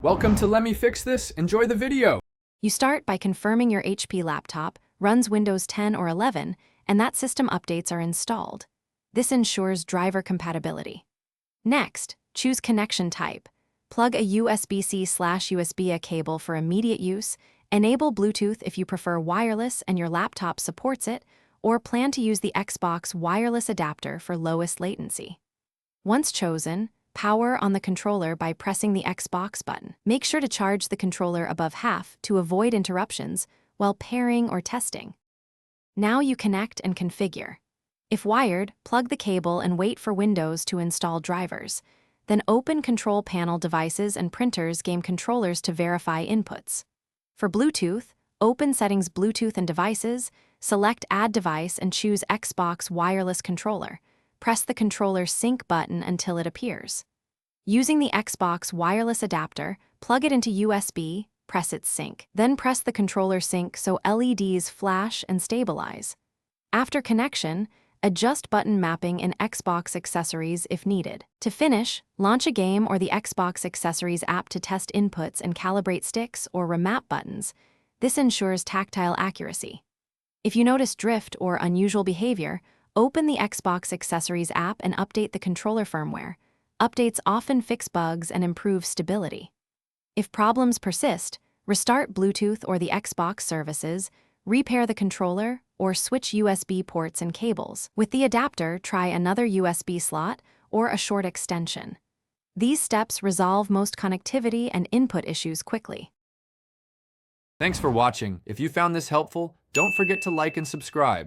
Welcome to Let Me Fix This. Enjoy the video. You start by confirming your HP laptop runs Windows 10 or 11 and that system updates are installed. This ensures driver compatibility. Next, choose connection type. Plug a USB-C/USB-A cable for immediate use, enable Bluetooth if you prefer wireless and your laptop supports it, or plan to use the Xbox wireless adapter for lowest latency. Once chosen, power on the controller by pressing the Xbox button. Make sure to charge the controller above half to avoid interruptions while pairing or testing. Now you connect and configure. If wired, plug the cable and wait for Windows to install drivers. Then open control panel devices and printers game controllers to verify inputs. For Bluetooth, open settings Bluetooth and devices, select Add Device and choose Xbox wireless controller. Press the controller sync button until it appears. Using the Xbox wireless adapter, plug it into USB, press its sync. Then press the controller sync so LEDs flash and stabilize. After connection, adjust button mapping in Xbox accessories if needed. To finish, launch a game or the Xbox accessories app to test inputs and calibrate sticks or remap buttons. This ensures tactile accuracy. If you notice drift or unusual behavior, open the Xbox accessories app and update the controller firmware. Updates often fix bugs and improve stability. If problems persist, restart Bluetooth or the Xbox services, repair the controller, or switch USB ports and cables. With the adapter, try another USB slot or a short extension. These steps resolve most connectivity and input issues quickly. Thanks for watching. If you found this helpful, don't forget to like and subscribe.